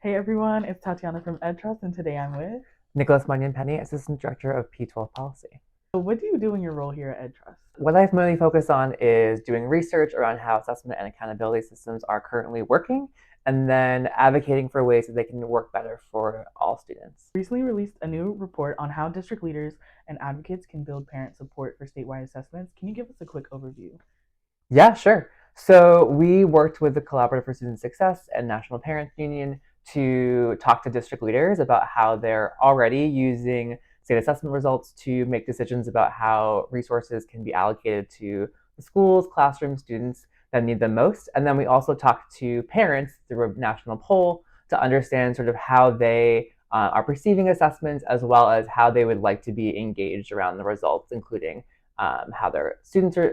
Hey everyone, it's Tatiana from EdTrust, and today I'm with. Nicholas Munyon-Penny, Assistant Director of P12 Policy. So, what do you do in your role here at EdTrust? What I've mainly focused on is doing research around how assessment and accountability systems are currently working, and then advocating for ways that they can work better for all students. Recently released a new report on how district leaders and advocates can build parent support for statewide assessments. Can you give us a quick overview? Yeah, sure. So we worked with the Collaborative for Student Success and National Parents Union to talk to district leaders about how they're already using state assessment results to make decisions about how resources can be allocated to the schools, classrooms, students that need them most. And then we also talked to parents through a national poll to understand sort of how they are perceiving assessments, as well as how they would like to be engaged around the results, including how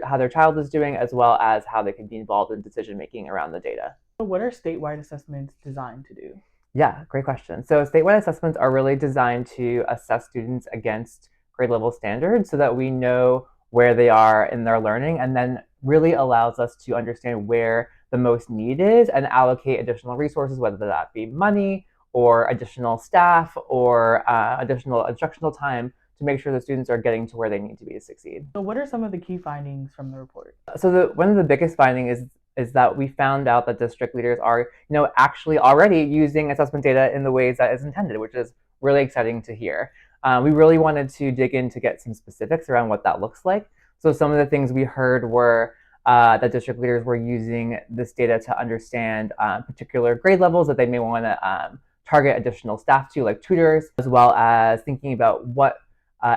how their child is doing, as well as how they can be involved in decision making around the data. So, what are statewide assessments designed to do? Yeah, great question. So statewide assessments are really designed to assess students against grade level standards so that we know where they are in their learning, and then really allows us to understand where the most need is and allocate additional resources, whether that be money or additional staff or additional instructional time to make sure the students are getting to where they need to be to succeed. So, what are some of the key findings from the report? So one of the biggest findings is that we found out that district leaders are, actually already using assessment data in the ways that is intended, which is really exciting to hear. We really wanted to dig in to get some specifics around what that looks like. So some of the things we heard were that district leaders were using this data to understand particular grade levels that they may want to target additional staff to, like tutors, as well as thinking about what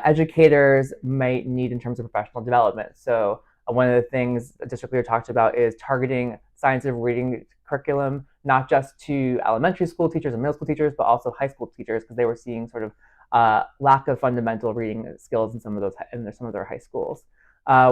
educators might need in terms of professional development. So one of the things a district leader talked about is targeting science of reading curriculum, not just to elementary school teachers and middle school teachers, but also high school teachers, because they were seeing sort of lack of fundamental reading skills in some of their high schools.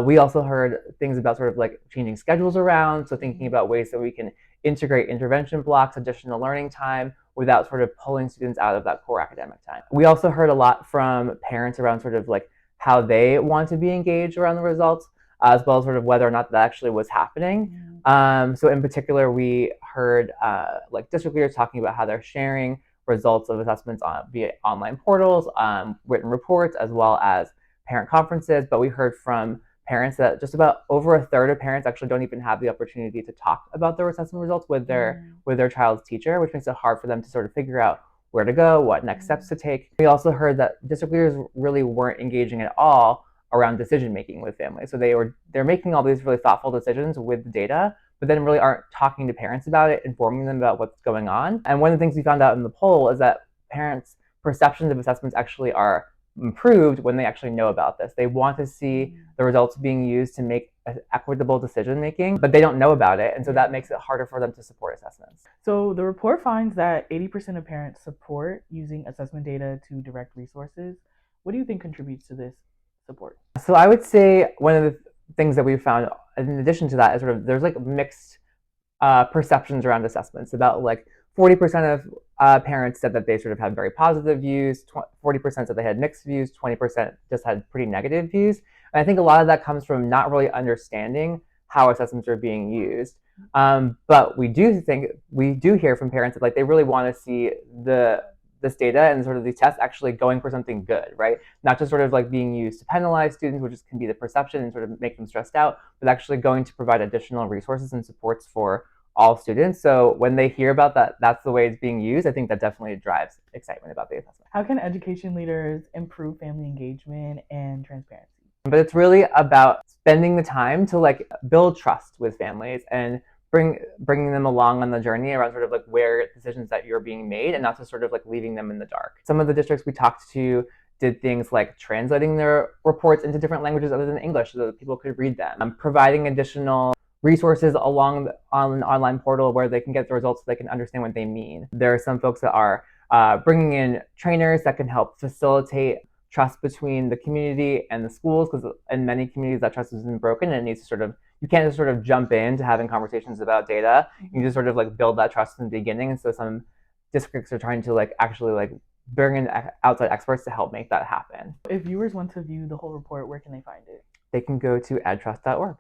We also heard things about sort of like changing schedules around, so thinking about ways that we can integrate intervention blocks, additional learning time, without sort of pulling students out of that core academic time. We also heard a lot from parents around sort of like how they want to be engaged around the results, as well as sort of whether or not that actually was happening. So in particular, we heard like district leaders talking about how they're sharing results of assessments via online portals, written reports, as well as parent conferences. But we heard from parents that just about over a third of parents actually don't even have the opportunity to talk about their assessment results with their child's teacher, which makes it hard for them to sort of figure out where to go, what next steps to take. We also heard that district leaders really weren't engaging at all around decision making with families. So they're making all these really thoughtful decisions with the data, but then really aren't talking to parents about it, informing them about what's going on. And one of the things we found out in the poll is that parents' perceptions of assessments actually are improved when they actually know about this. They want to see the results being used to make equitable decision making, but they don't know about it, and so that makes it harder for them to support assessments. So, the report finds that 80% of parents support using assessment data to direct resources. What do you think contributes to this support? So I would say one of the things that we found in addition to that is sort of there's like mixed perceptions around assessments. About like 40% of parents said that they sort of had very positive views, 40% said they had mixed views, 20% just had pretty negative views. And I think a lot of that comes from not really understanding how assessments are being used. But we do hear from parents that like they really want to see this data and sort of these tests actually going for something good, right? Not just sort of like being used to penalize students, which can be the perception and sort of make them stressed out, but actually going to provide additional resources and supports for all students. So when they hear about that, that's the way it's being used, I think that definitely drives excitement about the assessment. How can education leaders improve family engagement and transparency? But it's really about spending the time to like build trust with families and bringing them along on the journey around sort of like where decisions that you're being made, and not just sort of like leaving them in the dark. Some of the districts we talked to did things like translating their reports into different languages other than English so that people could read them, providing additional resources on an online portal where they can get the results so they can understand what they mean. There are some folks that are bringing in trainers that can help facilitate trust between the community and the schools, because in many communities that trust has been broken and it needs to sort of, you can't just sort of jump into having conversations about data. You just sort of like build that trust in the beginning. And so some districts are trying to like actually like bring in outside experts to help make that happen. If viewers want to view the whole report, where can they find it? They can go to edtrust.org.